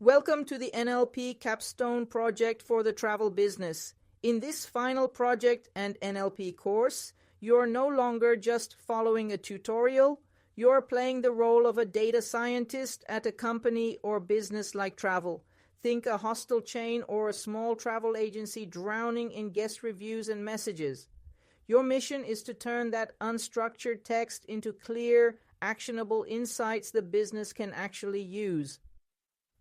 Welcome to the NLP Capstone Project for the travel business. In this final project and NLP course, you're no longer just following a tutorial, you're playing the role of a data scientist at a company or business like travel. Think a hostel chain or a small travel agency drowning in guest reviews and messages. Your mission is to turn that unstructured text into clear, actionable insights the business can actually use.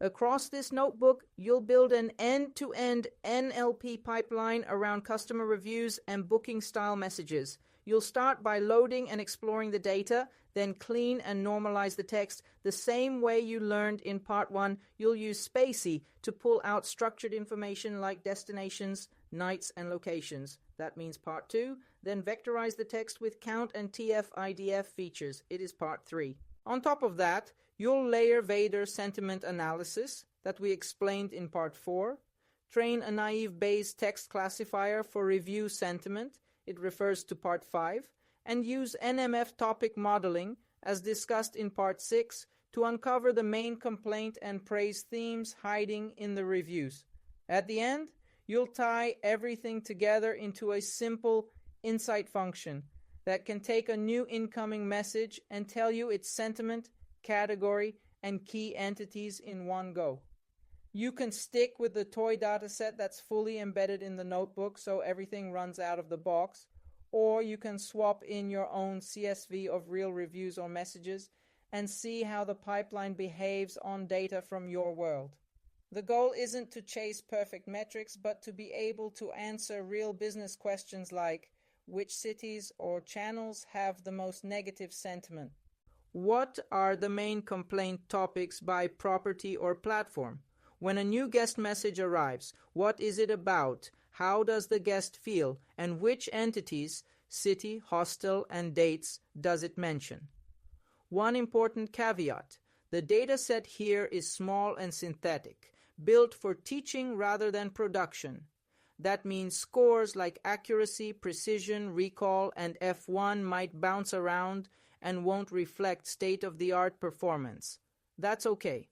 Across this notebook, you'll build an end-to-end NLP pipeline around customer reviews and booking-style messages. You'll start by loading and exploring the data, then clean and normalize the text. The same way you learned in Part 1, you'll use spaCy to pull out structured information like destinations, nights, and locations. That means Part 2. Then vectorize the text with count and TF-IDF features. It is Part 3. On top of that, you'll layer VADER sentiment analysis that we explained in Part 4, train a naive Bayes text classifier for review sentiment, it refers to Part 5, and use NMF topic modeling, as discussed in Part 6, to uncover the main complaint and praise themes hiding in the reviews. At the end, you'll tie everything together into a simple insight function that can take a new incoming message and tell you its sentiment, category, and key entities in one go. You can stick with the toy dataset that's fully embedded in the notebook so everything runs out of the box, or you can swap in your own CSV of real reviews or messages and see how the pipeline behaves on data from your world. The goal isn't to chase perfect metrics, but to be able to answer real business questions like which cities or channels have the most negative sentiment. What are the main complaint topics by property or platform? When a new guest message arrives, what is it about? How does the guest feel? And which entities, city, hostel, and dates does it mention? One important caveat: the dataset here is small and synthetic, built for teaching rather than production. That means scores like accuracy, precision, recall, and F1 might bounce around and won't reflect state-of-the-art performance. That's okay.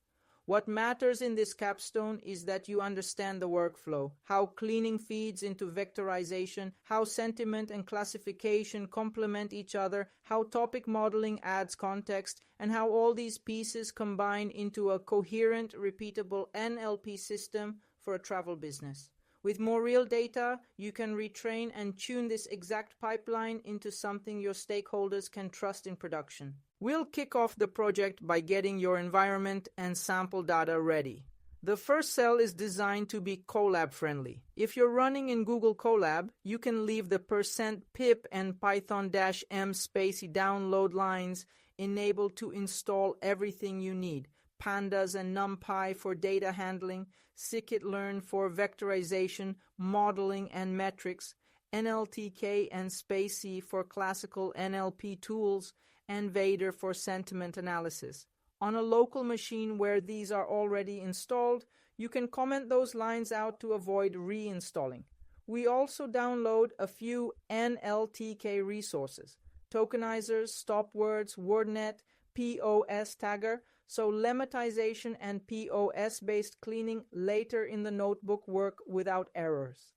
What matters in this capstone is that you understand the workflow, how cleaning feeds into vectorization, how sentiment and classification complement each other, how topic modeling adds context, and how all these pieces combine into a coherent, repeatable NLP system for a travel business. With more real data, you can retrain and tune this exact pipeline into something your stakeholders can trust in production. We'll kick off the project by getting your environment and sample data ready. The first cell is designed to be Colab friendly. If you're running in Google Colab, you can leave the %pip and Python-m spaCy download lines enabled to install everything you need. Pandas and NumPy for data handling, scikit-learn for vectorization, modeling, and metrics, NLTK and spaCy for classical NLP tools, and VADER for sentiment analysis. On a local machine where these are already installed, you can comment those lines out to avoid reinstalling. We also download a few NLTK resources: tokenizers, stopwords, WordNet, POS tagger, so lemmatization and POS-based cleaning later in the notebook work without errors.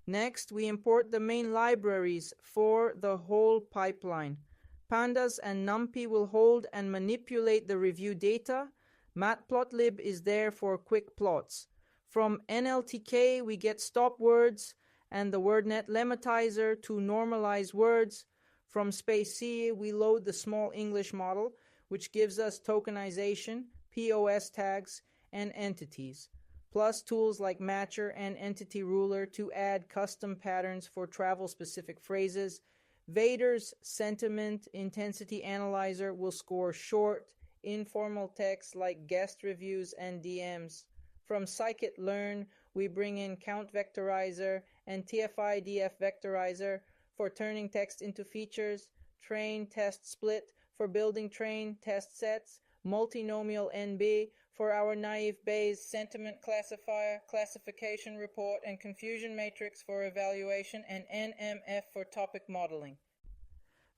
Next, we import the main libraries for the whole pipeline. Pandas and NumPy will hold and manipulate the review data. Matplotlib is there for quick plots. From NLTK, we get stopwords and the WordNet lemmatizer to normalize words. From spaCy, we load the small English model, which gives us tokenization, POS tags, and entities, plus tools like Matcher and Entity Ruler to add custom patterns for travel-specific phrases. VADER's Sentiment Intensity Analyzer will score short, informal text like guest reviews and DMs. From scikit-learn, we bring in Count Vectorizer and TF-IDF Vectorizer for turning text into features, train, test, split for building train test sets, multinomial NB for our naive Bayes sentiment classifier, classification report, and confusion matrix for evaluation, and NMF for topic modeling.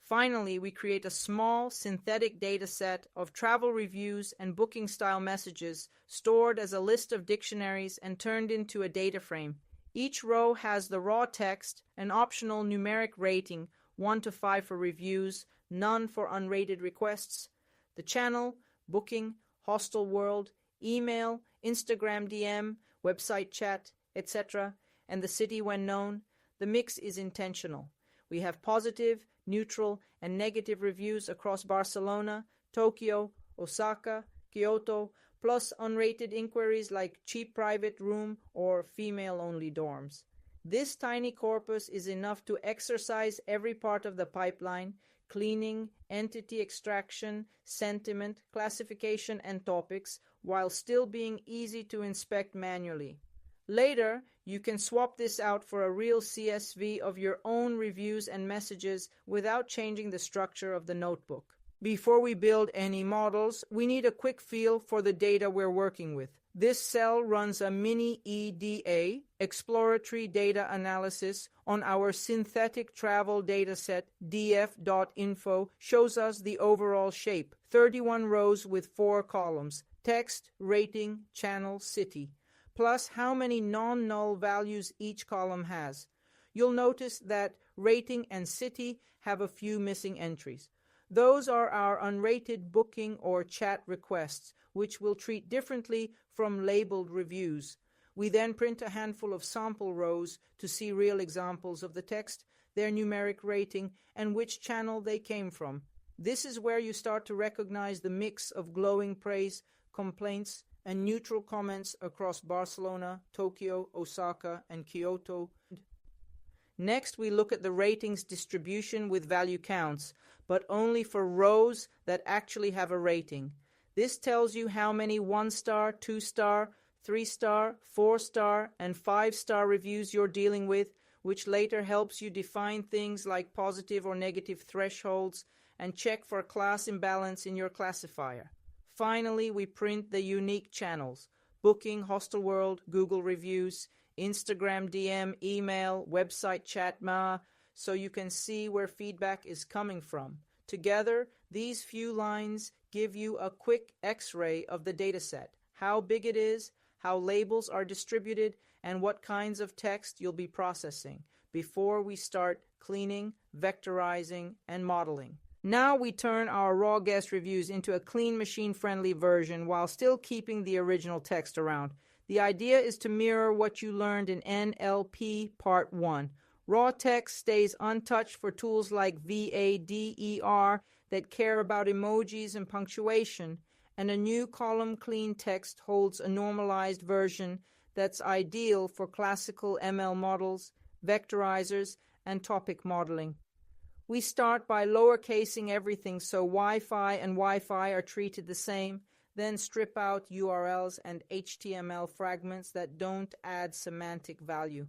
Finally, we create a small synthetic data set of travel reviews and booking style messages stored as a list of dictionaries and turned into a data frame. Each row has the raw text, an optional numeric rating, 1 to 5 for reviews, none for unrated requests, the channel, booking, hostel world, email, Instagram DM, website chat, etc., and the city when known. The mix is intentional. We have positive, neutral, and negative reviews across Barcelona, Tokyo, Osaka, Kyoto, plus unrated inquiries like cheap private room or female-only dorms. This tiny corpus is enough to exercise every part of the pipeline: cleaning, entity extraction, sentiment, classification, and topics, while still being easy to inspect manually. Later, you can swap this out for a real CSV of your own reviews and messages without changing the structure of the notebook. Before we build any models, we need a quick feel for the data we're working with. This cell runs a mini EDA, exploratory data analysis, on our synthetic travel dataset. df.info shows us the overall shape: 31 rows with 4 columns: text, rating, channel, city, plus how many non-null values each column has. You'll notice that rating and city have a few missing entries. Those are our unrated booking or chat requests, which we'll treat differently from labeled reviews. We then print a handful of sample rows to see real examples of the text, their numeric rating, and which channel they came from. This is where you start to recognize the mix of glowing praise, complaints, and neutral comments across Barcelona, Tokyo, Osaka, and Kyoto. Next, we look at the ratings distribution with value counts, but only for rows that actually have a rating. This tells you how many 1-star, 2-star, 3-star, 4-star, and 5-star reviews you're dealing with, which later helps you define things like positive or negative thresholds and check for class imbalance in your classifier. Finally, we print the unique channels: booking, hostel world, Google reviews, Instagram DM, email, website chat, so you can see where feedback is coming from. Together, these few lines give you a quick X-ray of the dataset: how big it is, how labels are distributed, and what kinds of text you'll be processing before we start cleaning, vectorizing, and modeling. Now we turn our raw guest reviews into a clean, machine-friendly version while still keeping the original text around. The idea is to mirror what you learned in NLP Part 1. Raw text stays untouched for tools like VADER that care about emojis and punctuation, and a new column clean text holds a normalized version that's ideal for classical ML models, vectorizers, and topic modeling. We start by lowercasing everything so Wi-Fi and Wi-Fi are treated the same, then strip out URLs and HTML fragments that don't add semantic value.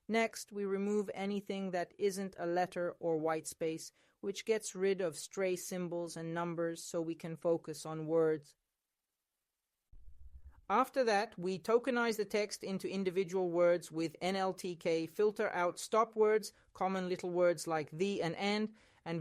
Next, we remove anything that isn't a letter or white space, which gets rid of stray symbols and numbers so we can focus on words. After that, we tokenize the text into individual words with NLTK, filter out stop words, common little words like the and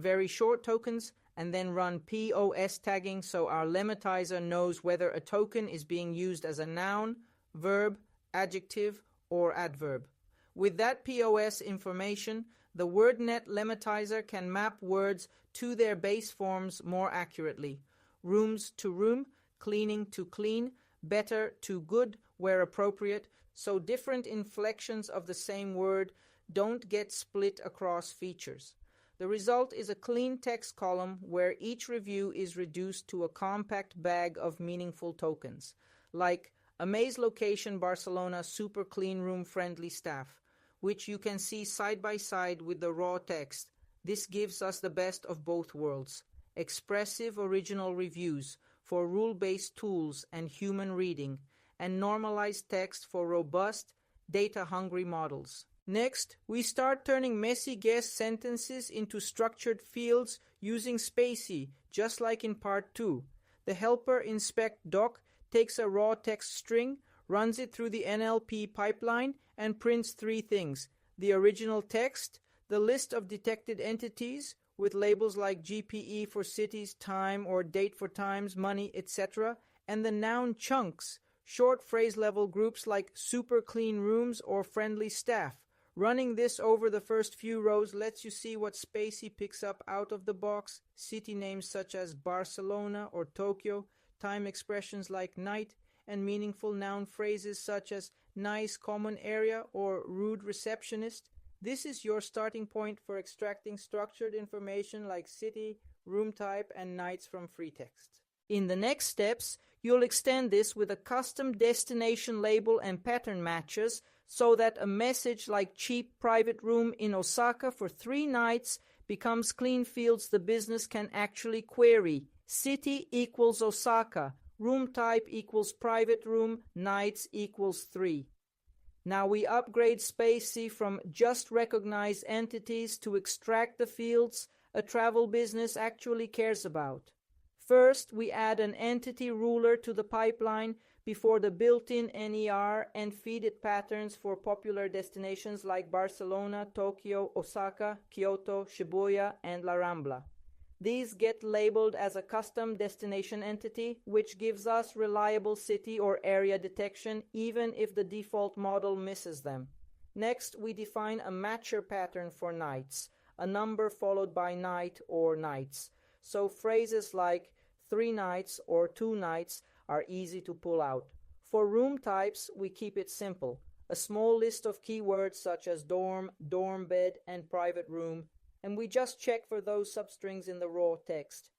very short tokens, and then run POS tagging so our lemmatizer knows whether a token is being used as a noun, verb, adjective, or adverb. With that POS information, the WordNet lemmatizer can map words to their base forms more accurately: rooms to room, cleaning to clean, better to good where appropriate, so different inflections of the same word don't get split across features. The result is a clean text column where each review is reduced to a compact bag of meaningful tokens, like Amaze Location Barcelona Super Clean Room Friendly Staff, which you can see side by side with the raw text. This gives us the best of both worlds: expressive original reviews for rule-based tools and human reading, and normalized text for robust, data-hungry models. Next, we start turning messy guest sentences into structured fields using spaCy, just like in Part 2. The helper inspect doc takes a raw text string, runs it through the NLP pipeline, and prints 3 things: the original text, the list of detected entities, with labels like GPE for cities, time or date for times, money, etc., and the noun chunks, short phrase level groups like super clean rooms or friendly staff. Running this over the first few rows lets you see what spaCy picks up out of the box: city names such as Barcelona or Tokyo, time expressions like night, and meaningful noun phrases such as nice common area or rude receptionist. This is your starting point for extracting structured information like city, room type, and nights from free text. In the next steps, you'll extend this with a custom destination label and pattern matches so that a message like cheap private room in Osaka for 3 nights becomes clean fields the business can actually query. City equals Osaka, room type equals private room, nights equals 3. Now we upgrade spaCy from just recognize entities to extract the fields a travel business actually cares about. First, we add an entity ruler to the pipeline before the built-in NER and feed it patterns for popular destinations like Barcelona, Tokyo, Osaka, Kyoto, Shibuya, and La Rambla. These get labeled as a custom destination entity, which gives us reliable city or area detection even if the default model misses them. Next, we define a matcher pattern for nights, a number followed by night or nights. So phrases like 3 nights or 2 nights are easy to pull out. For room types, we keep it simple. A small list of keywords such as dorm, dorm bed, and private room, and we just check for those substrings in the raw text.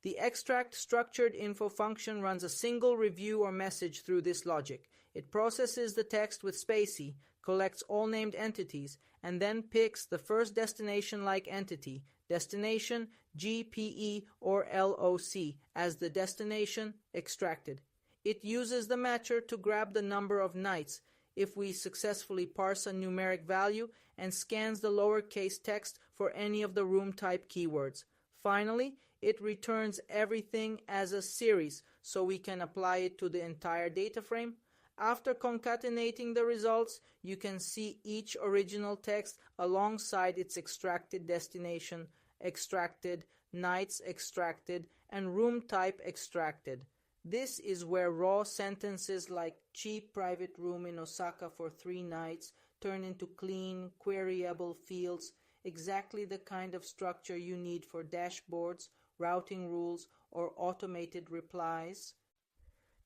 The extract structured info function runs a single review or message through this logic. It processes the text with spaCy, collects all named entities, and then picks the first destination-like entity, destination, GPE, or LOC, as the destination extracted. It uses the matcher to grab the number of nights, if we successfully parse a numeric value, and scans the lowercase text for any of the room type keywords. Finally, it returns everything as a series, so we can apply it to the entire data frame. After concatenating the results, you can see each original text alongside its extracted destination extracted, nights extracted, and room type extracted. This is where raw sentences like cheap private room in Osaka for 3 nights turn into clean, queryable fields, exactly the kind of structure you need for dashboards, routing rules, or automated replies.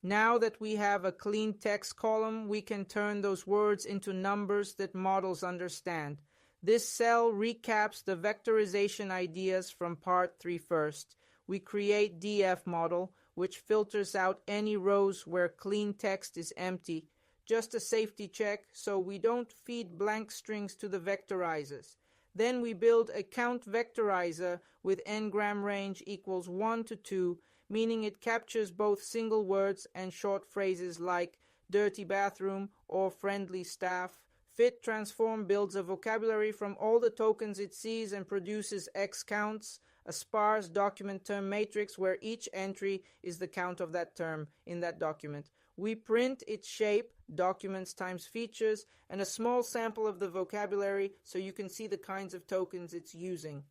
Now that we have a clean text column, we can turn those words into numbers that models understand. This cell recaps the vectorization ideas from Part 3 first. We create DF model, which filters out any rows where clean text is empty. Just a safety check so we don't feed blank strings to the vectorizers. Then we build a count vectorizer with n-gram range equals 1 to 2, meaning it captures both single words and short phrases like dirty bathroom or friendly staff. Fit transform builds a vocabulary from all the tokens it sees and produces X counts, a sparse document term matrix where each entry is the count of that term in that document. We print its shape, documents times features, and a small sample of the vocabulary so you can see the kinds of tokens it's using.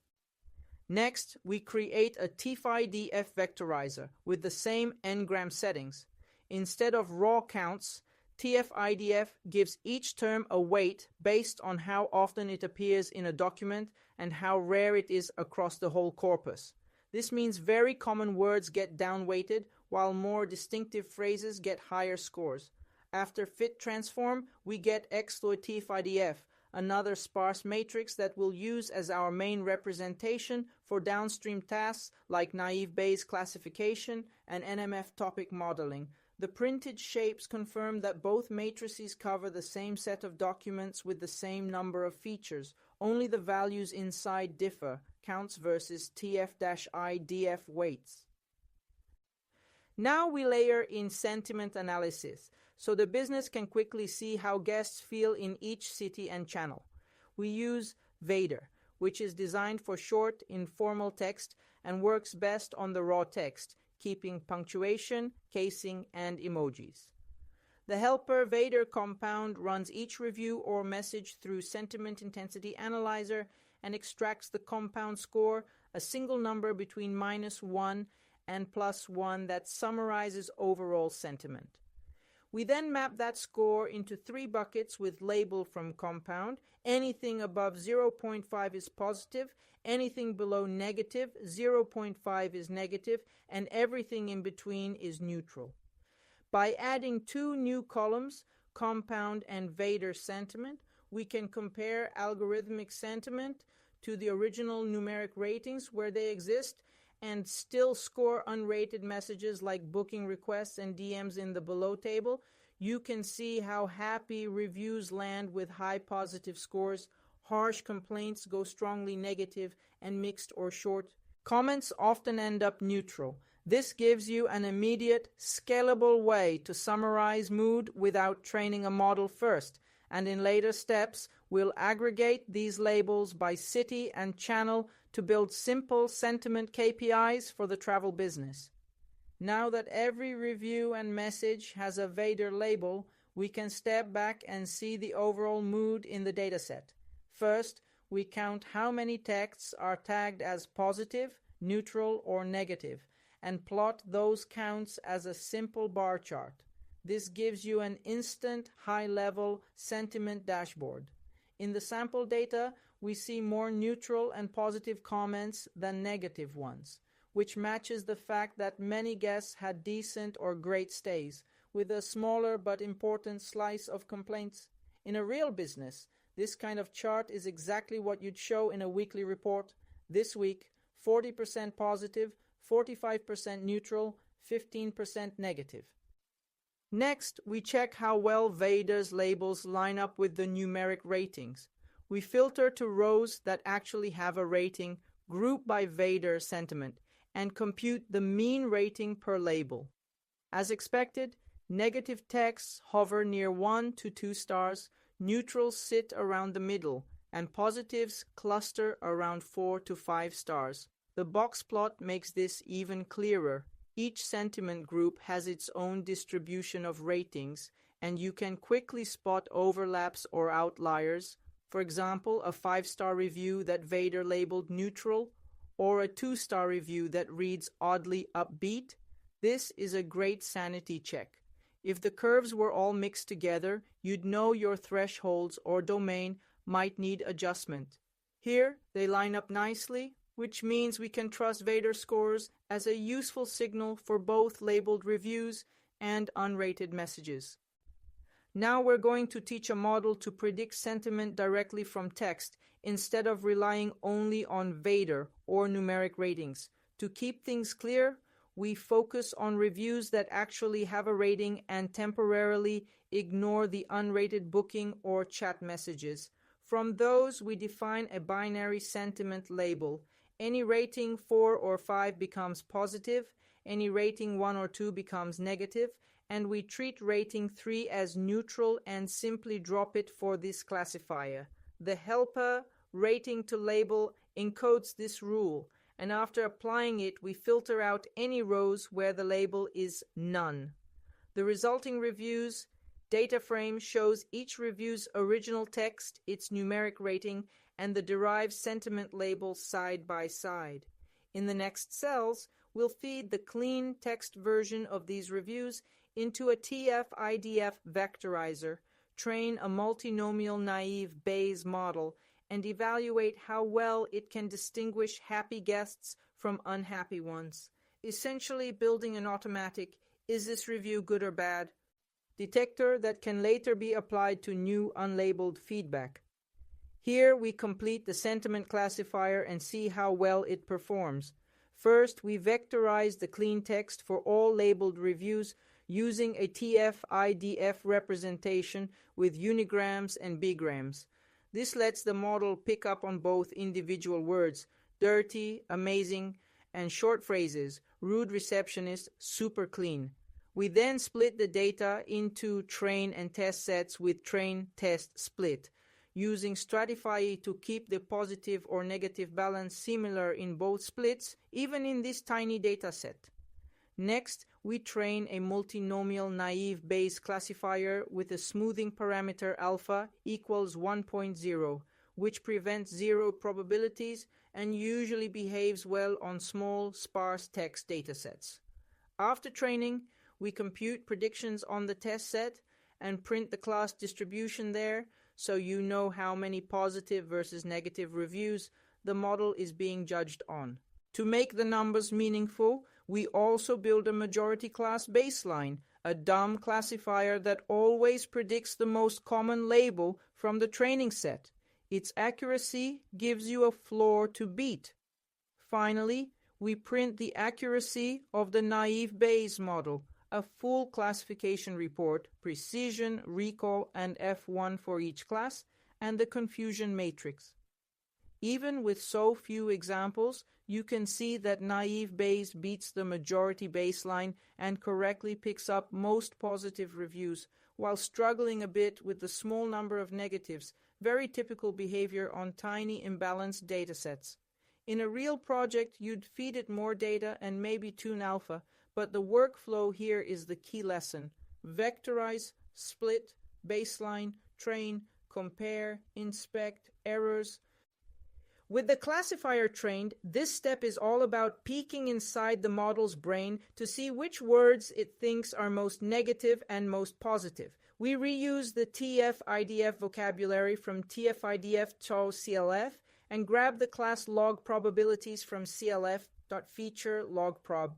Next, we create a TF-IDF vectorizer with the same n-gram settings. Instead of raw counts, TF-IDF gives each term a weight based on how often it appears in a document and how rare it is across the whole corpus. This means very common words get downweighted, while more distinctive phrases get higher scores. After fit transform, we get exploit TF-IDF, another sparse matrix that we'll use as our main representation for downstream tasks like naive Bayes classification and NMF topic modeling. The printed shapes confirm that both matrices cover the same set of documents with the same number of features. Only the values inside differ, counts versus TF-IDF weights. Now we layer in sentiment analysis, so the business can quickly see how guests feel in each city and channel. We use VADER, which is designed for short, informal text and works best on the raw text, keeping punctuation, casing, and emojis. The helper VADER compound runs each review or message through Sentiment Intensity Analyzer and extracts the compound score, a single number between -1 and +1 that summarizes overall sentiment. We then map that score into 3 buckets with label from compound. Anything above 0.5 is positive, anything below negative, 0.5 is negative, and everything in between is neutral. By adding 2 new columns, compound and VADER sentiment, we can compare algorithmic sentiment to the original numeric ratings where they exist and still score unrated messages like booking requests and DMs in the below table. You can see how happy reviews land with high positive scores, harsh complaints go strongly negative, and mixed or short comments often end up neutral. This gives you an immediate, scalable way to summarize mood without training a model first, and in later steps, we'll aggregate these labels by city and channel to build simple sentiment KPIs for the travel business. Now that every review and message has a VADER label, we can step back and see the overall mood in the dataset. First, we count how many texts are tagged as positive, neutral, or negative, and plot those counts as a simple bar chart. This gives you an instant, high-level sentiment dashboard. In the sample data, we see more neutral and positive comments than negative ones, which matches the fact that many guests had decent or great stays, with a smaller but important slice of complaints. In a real business, this kind of chart is exactly what you'd show in a weekly report. This week, 40% positive, 45% neutral, 15% negative. Next, we check how well VADER's labels line up with the numeric ratings. We filter to rows that actually have a rating, group by VADER sentiment, and compute the mean rating per label. As expected, negative texts hover near 1 to 2 stars, neutrals sit around the middle, and positives cluster around 4 to 5 stars. The box plot makes this even clearer. Each sentiment group has its own distribution of ratings, and you can quickly spot overlaps or outliers. For example, a 5-star review that VADER labeled neutral, or a 2-star review that reads oddly upbeat. This is a great sanity check. If the curves were all mixed together, you'd know your thresholds or domain might need adjustment. Here, they line up nicely, which means we can trust VADER scores as a useful signal for both labeled reviews and unrated messages. Now we're going to teach a model to predict sentiment directly from text instead of relying only on VADER or numeric ratings. To keep things clear, we focus on reviews that actually have a rating and temporarily ignore the unrated booking or chat messages. From those, we define a binary sentiment label. Any rating 4 or 5 becomes positive, any rating 1 or 2 becomes negative, and we treat rating 3 as neutral and simply drop it for this classifier. The helper rating to label encodes this rule, and after applying it, we filter out any rows where the label is none. The resulting reviews data frame shows each review's original text, its numeric rating, and the derived sentiment label side by side. In the next cells, we'll feed the clean text version of these reviews into a TF-IDF vectorizer, train a multinomial naive Bayes model, and evaluate how well it can distinguish happy guests from unhappy ones. Essentially building an automatic, is this review good or bad, detector that can later be applied to new unlabeled feedback. Here we complete the sentiment classifier and see how well it performs. First, we vectorize the clean text for all labeled reviews using a TF-IDF representation with unigrams and bigrams. This lets the model pick up on both individual words, dirty, amazing, and short phrases, rude receptionist, super clean. We then split the data into train and test sets with train, test, split, using Stratify to keep the positive or negative balance similar in both splits, even in this tiny data set. Next, we train a multinomial naive Bayes classifier with a smoothing parameter alpha equals 1.0. which prevents zero probabilities and usually behaves well on small, sparse text datasets. After training, we compute predictions on the test set and print the class distribution there, so you know how many positive versus negative reviews the model is being judged on. To make the numbers meaningful, we also build a majority class baseline, a dumb classifier that always predicts the most common label from the training set. Its accuracy gives you a floor to beat. Finally, we print the accuracy of the naive Bayes model, a full classification report, precision, recall, and F1 for each class, and the confusion matrix. Even with so few examples, you can see that naive Bayes beats the majority baseline and correctly picks up most positive reviews, while struggling a bit with the small number of negatives, very typical behavior on tiny imbalanced datasets. In a real project, you'd feed it more data and maybe tune alpha, but the workflow here is the key lesson. Vectorize, split, baseline, train, compare, inspect, errors. With the classifier trained, this step is all about peeking inside the model's brain to see which words it thinks are most negative and most positive. We reuse the TF-IDF vocabulary from TF-IDF to CLF and grab the class log probabilities from CLF.feature logprob.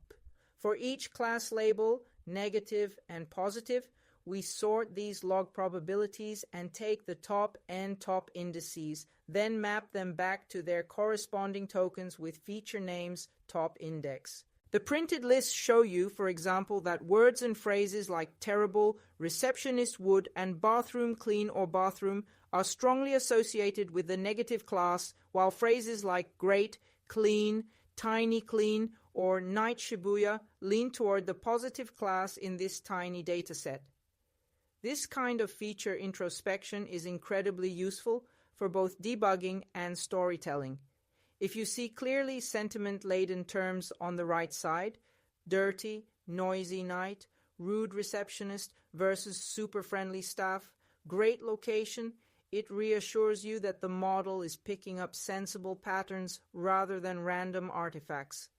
For each class label, negative and positive, we sort these log probabilities and take the top and top indices, then map them back to their corresponding tokens with feature names top index. The printed lists show you, for example, that words and phrases like terrible, receptionist would, and bathroom clean or bathroom are strongly associated with the negative class, while phrases like great, clean, tiny clean, or night Shibuya lean toward the positive class in this tiny dataset. This kind of feature introspection is incredibly useful for both debugging and storytelling. If you see clearly sentiment-laden terms on the right side, dirty, noisy night, rude receptionist versus super friendly staff, great location, it reassures you that the model is picking up sensible patterns rather than random artifacts.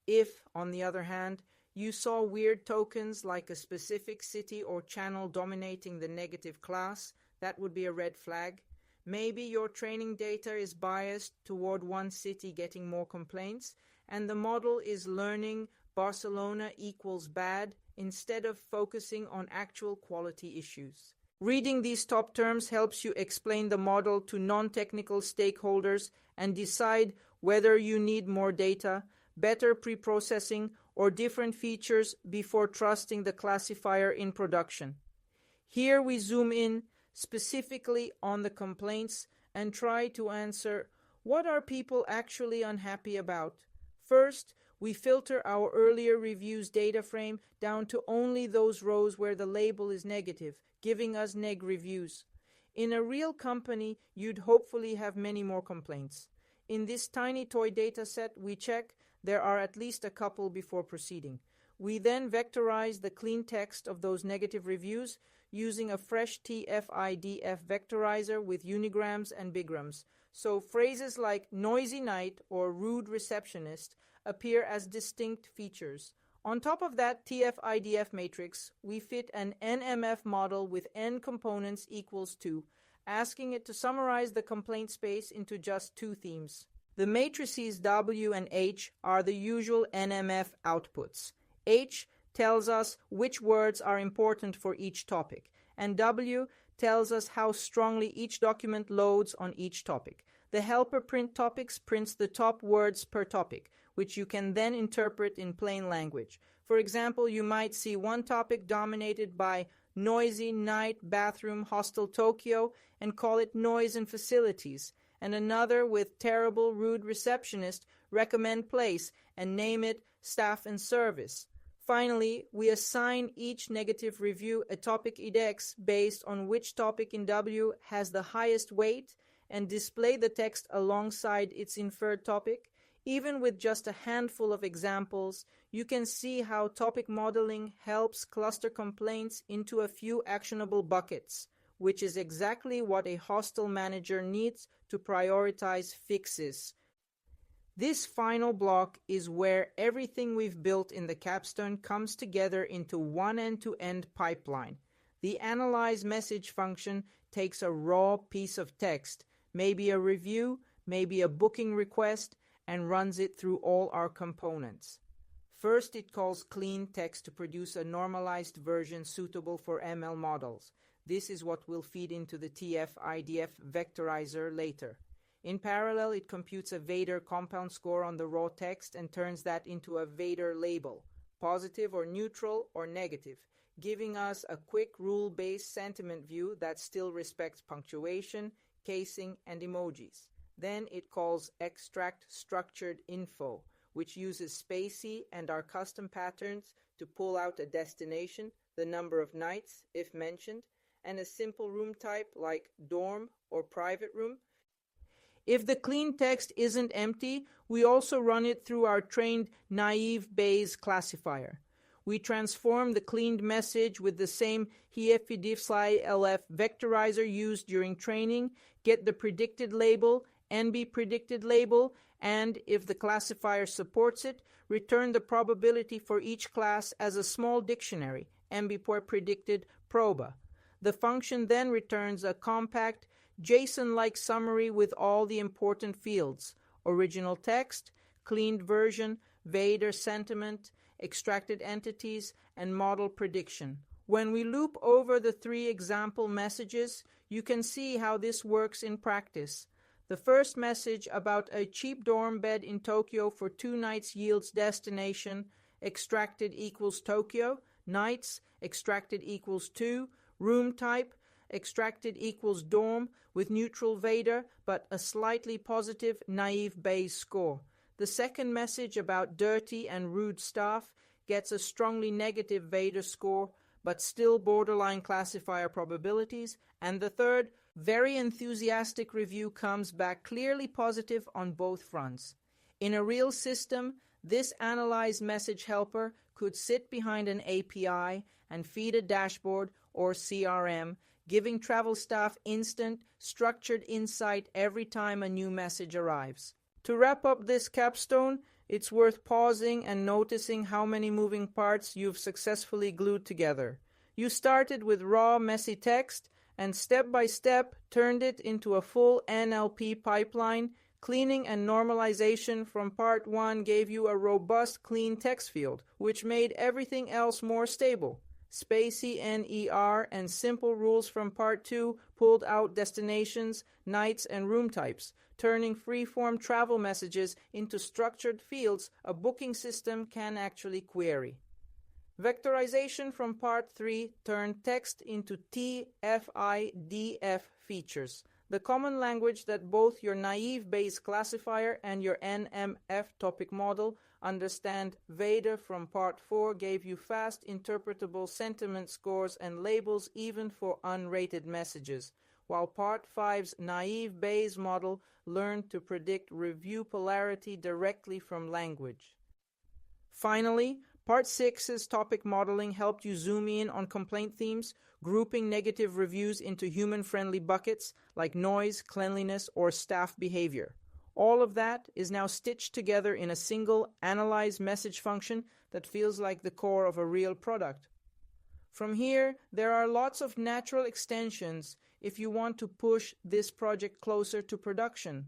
If, on the other hand, you saw weird tokens like a specific city or channel dominating the negative class, that would be a red flag. Maybe your training data is biased toward one city getting more complaints, and the model is learning Barcelona equals bad instead of focusing on actual quality issues. Reading these top terms helps you explain the model to non-technical stakeholders and decide whether you need more data, better pre-processing, or different features before trusting the classifier in production. Here we zoom in specifically on the complaints and try to answer, what are people actually unhappy about? First, we filter our earlier reviews data frame down to only those rows where the label is negative, giving us neg reviews. In a real company, you'd hopefully have many more complaints. In this tiny toy data set, we check there are at least a couple before proceeding. We then vectorize the clean text of those negative reviews using a fresh TF-IDF vectorizer with unigrams and bigrams. So phrases like noisy night or rude receptionist appear as distinct features. On top of that TF-IDF matrix, we fit an NMF model with n components equals 2, asking it to summarize the complaint space into just 2 themes. The matrices W and H are the usual NMF outputs. H tells us which words are important for each topic, and W tells us how strongly each document loads on each topic. The helper print topics prints the top words per topic, which you can then interpret in plain language. For example, you might see one topic dominated by noisy night bathroom hostel Tokyo and call it noise and facilities, and another with terrible rude receptionist recommend place and name it staff and service. Finally, we assign each negative review a topic index based on which topic in W has the highest weight and display the text alongside its inferred topic. Even with just a handful of examples, you can see how topic modeling helps cluster complaints into a few actionable buckets. which is exactly what a hostile manager needs to prioritize fixes. This final block is where everything we've built in the capstone comes together into one end-to-end pipeline. The analyze message function takes a raw piece of text, maybe a review, maybe a booking request, and runs it through all our components. First, it calls clean text to produce a normalized version suitable for ML models. This is what will feed into the TF-IDF vectorizer later. In parallel, it computes a VADER compound score on the raw text and turns that into a VADER label, positive or neutral or negative, giving us a quick rule-based sentiment view that still respects punctuation, casing, and emojis. Then it calls extract structured info, which uses spaCy and our custom patterns to pull out a destination, the number of nights, if mentioned, and a simple room type like dorm or private room. If the clean text isn't empty, we also run it through our trained naive Bayes classifier. We transform the cleaned message with the same TF-IDF vectorizer used during training, get the predicted label, NB predicted label, and, if the classifier supports it, return the probability for each class as a small dictionary, NB predicted proba. The function then returns a compact, JSON-like summary with all the important fields: original text, cleaned version, VADER sentiment, extracted entities, and model prediction. When we loop over the 3 example messages, you can see how this works in practice. The first message about a cheap dorm bed in Tokyo for 2 nights yields destination, extracted equals Tokyo, nights, extracted equals 2, room type, extracted equals dorm with neutral VADER but a slightly positive naive Bayes score. The second message about dirty and rude staff gets a strongly negative VADER score but still borderline classifier probabilities. And the third, very enthusiastic review comes back clearly positive on both fronts. In a real system, this analyze message helper could sit behind an API and feed a dashboard or CRM, giving travel staff instant, structured insight every time a new message arrives. To wrap up this capstone, it's worth pausing and noticing how many moving parts you've successfully glued together. You started with raw, messy text and step by step turned it into a full NLP pipeline. Cleaning and normalization from Part 1 gave you a robust clean text field, which made everything else more stable. spaCy NER and simple rules from Part 2 pulled out destinations, nights, and room types, turning free-form travel messages into structured fields a booking system can actually query. Vectorization from Part 3 turned text into TF-IDF features, the common language that both your naive Bayes classifier and your NMF topic model understand. VADER from Part 4 gave you fast, interpretable sentiment scores and labels even for unrated messages, while Part 5's naive Bayes model learned to predict review polarity directly from language. Finally, Part 6's topic modeling helped you zoom in on complaint themes, grouping negative reviews into human-friendly buckets like noise, cleanliness, or staff behavior. All of that is now stitched together in a single analyze message function that feels like the core of a real product. From here, there are lots of natural extensions if you want to push this project closer to production.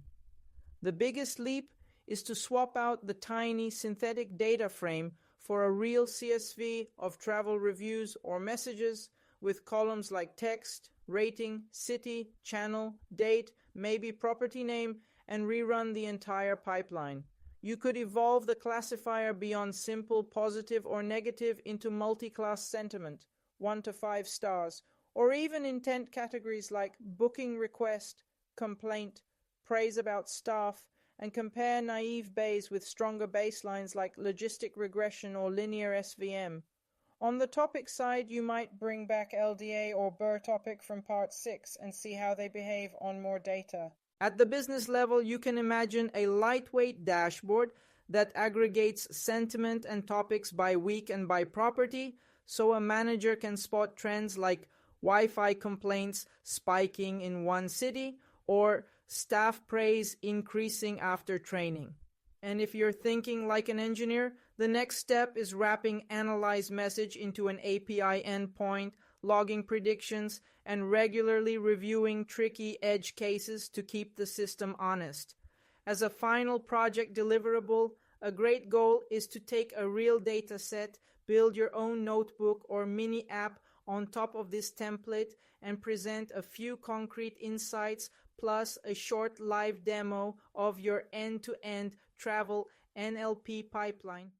The biggest leap is to swap out the tiny synthetic data frame for a real CSV of travel reviews or messages with columns like text, rating, city, channel, date, maybe property name, and rerun the entire pipeline. You could evolve the classifier beyond simple positive or negative into multi-class sentiment, 1 to 5 stars, or even intent categories like booking request, complaint, praise about staff, and compare naive Bayes with stronger baselines like logistic regression or linear SVM. On the topic side, you might bring back LDA or BER topic from Part 6 and see how they behave on more data. At the business level, you can imagine a lightweight dashboard that aggregates sentiment and topics by week and by property, so a manager can spot trends like Wi-Fi complaints spiking in one city, or staff praise increasing after training. And if you're thinking like an engineer, the next step is wrapping analyze message into an API endpoint, logging predictions, and regularly reviewing tricky edge cases to keep the system honest. As a final project deliverable, a great goal is to take a real data set, build your own notebook or mini app on top of this template, and present a few concrete insights plus a short live demo of your end-to-end travel NLP pipeline.